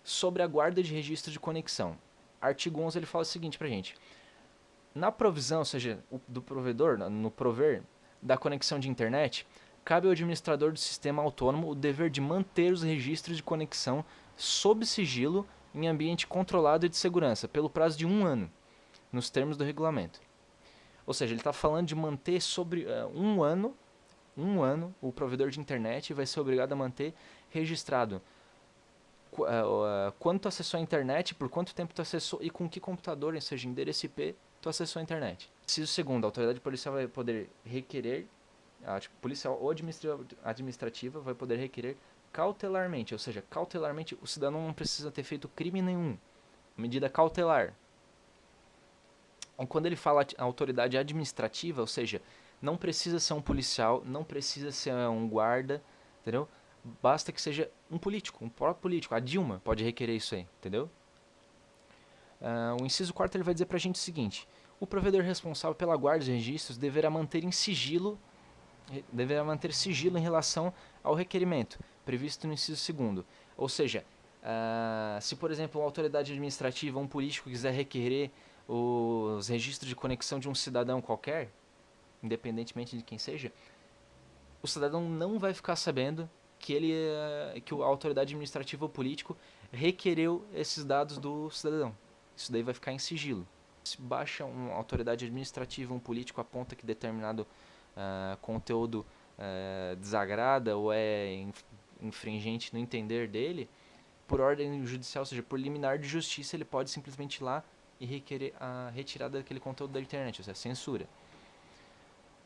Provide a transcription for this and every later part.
sobre a guarda de registro de conexão. Artigo 11 ele fala o seguinte pra gente. Na provisão, ou seja, do provedor, no prover da conexão de internet, cabe ao administrador do sistema autônomo o dever de manter os registros de conexão sob sigilo em ambiente controlado e de segurança, pelo prazo de 1 ano, nos termos do regulamento. Ou seja, ele está falando de manter sobre 1 ano, o provedor de internet vai ser obrigado a manter registrado quando tu acessou a internet, por quanto tempo tu acessou e com que computador, ou seja, endereço IP, tu acessou a internet. Inciso segundo, a autoridade policial vai poder requerer, policial ou administrativa vai poder requerer cautelarmente, ou seja, cautelarmente o cidadão não precisa ter feito crime nenhum. Medida cautelar. E quando ele fala autoridade administrativa, ou seja, não precisa ser um policial, não precisa ser um guarda, entendeu? Basta que seja um político, um próprio político. A Dilma pode requerer isso aí, entendeu? O inciso 4 ele vai dizer pra gente o seguinte: o provedor responsável pela guarda dos registros deverá manter sigilo em relação ao requerimento previsto no inciso 2º. Ou seja, se por exemplo uma autoridade administrativa, um político quiser requerer os registros de conexão de um cidadão qualquer, independentemente de quem seja, o cidadão não vai ficar sabendo que a autoridade administrativa ou político requereu esses dados do cidadão. Isso daí vai ficar em sigilo. Se baixa uma autoridade administrativa, um político aponta que determinado conteúdo desagrada ou é infringente no entender dele, por ordem judicial, ou seja, por liminar de justiça, ele pode simplesmente ir lá e requerer a retirada daquele conteúdo da internet, ou seja, censura.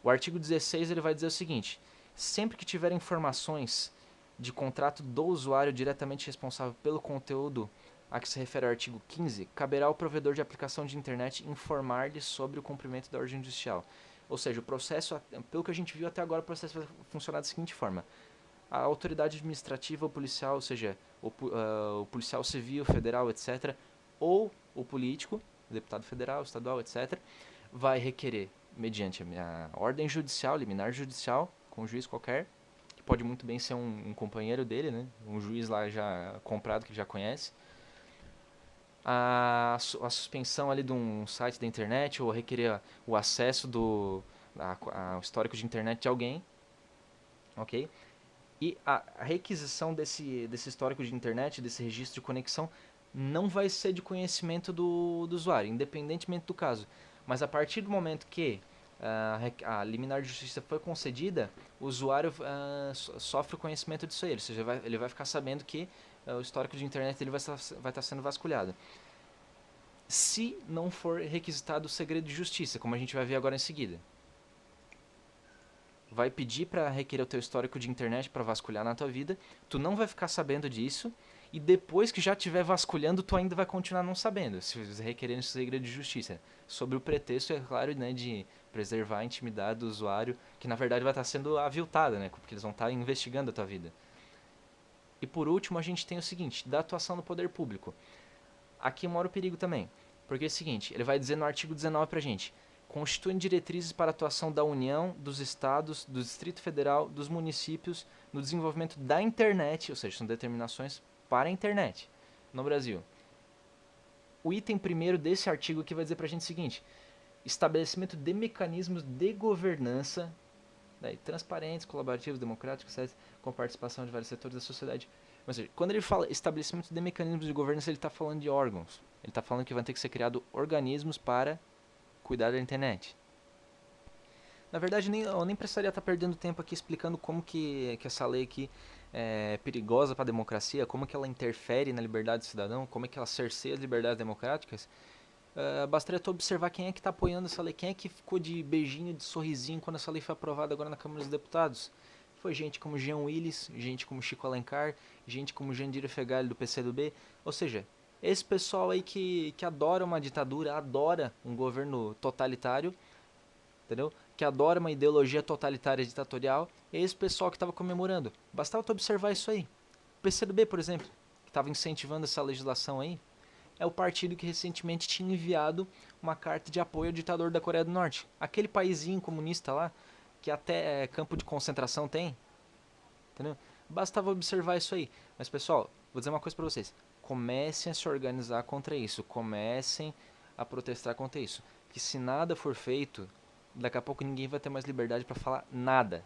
O artigo 16 ele vai dizer o seguinte: sempre que tiver informações de contrato do usuário diretamente responsável pelo conteúdo a que se refere ao artigo 15, caberá ao provedor de aplicação de internet informar-lhe sobre o cumprimento da ordem judicial. Ou seja, o processo, pelo que a gente viu até agora, o processo vai funcionar da seguinte forma: a autoridade administrativa ou policial, ou seja, o policial civil, federal, etc., ou o político, o deputado federal, estadual, etc., vai requerer, mediante a ordem judicial, liminar judicial, com um juiz qualquer, que pode muito bem ser um companheiro dele, né? Um juiz lá já comprado que já conhece, a suspensão ali de um site da internet ou requerer o acesso ao histórico de internet de alguém, ok? E a requisição desse histórico de internet, desse registro de conexão, não vai ser de conhecimento do usuário, independentemente do caso. Mas a partir do momento que a liminar de justiça foi concedida, o usuário sofre o conhecimento disso aí. Ou seja, ele vai ficar sabendo que o histórico de internet ele vai estar sendo vasculhado. Se não for requisitado o segredo de justiça, como a gente vai ver agora em seguida. Vai pedir para requerer o teu histórico de internet para vasculhar na tua vida, tu não vai ficar sabendo disso, e depois que já estiver vasculhando, tu ainda vai continuar não sabendo, se requerendo esse segredo de justiça. Sobre o pretexto, é claro, né, de preservar a intimidade do usuário, que na verdade vai estar sendo aviltada, né, porque eles vão estar investigando a tua vida. E por último, a gente tem o seguinte, da atuação do poder público. Aqui mora o perigo também, porque é o seguinte, ele vai dizer no artigo 19 pra gente: constituem diretrizes para a atuação da União, dos Estados, do Distrito Federal, dos municípios no desenvolvimento da internet, ou seja, são determinações para a internet no Brasil. O item primeiro desse artigo aqui vai dizer pra gente o seguinte: estabelecimento de mecanismos de governança transparentes, colaborativos, democráticos, etc., com participação de vários setores da sociedade. Ou seja, quando ele fala estabelecimento de mecanismos de governança, ele está falando de órgãos. Ele está falando que vai ter que ser criado organismos para cuidar da internet. Na verdade, eu nem precisaria estar perdendo tempo aqui explicando como que essa lei aqui é perigosa para a democracia, como que ela interfere na liberdade do cidadão, como é que ela cerceia as liberdades democráticas. Bastaria tu observar quem é que está apoiando essa lei, quem é que ficou de beijinho, de sorrisinho quando essa lei foi aprovada agora na Câmara dos Deputados. Foi gente como Jean Willis, gente como Chico Alencar, gente como Jandira Fegali do PCdoB. Ou seja, esse pessoal aí que adora uma ditadura, adora um governo totalitário, entendeu? Que adora uma ideologia totalitária e ditatorial, é esse pessoal que estava comemorando. Bastava tu observar isso aí. O PCdoB, por exemplo, que estava incentivando essa legislação aí, é o partido que recentemente tinha enviado uma carta de apoio ao ditador da Coreia do Norte. Aquele paizinho comunista lá, que até campo de concentração tem, entendeu? Bastava observar isso aí. Mas pessoal, vou dizer uma coisa pra vocês. Comecem a se organizar contra isso. Comecem a protestar contra isso. Que se nada for feito, daqui a pouco ninguém vai ter mais liberdade pra falar nada.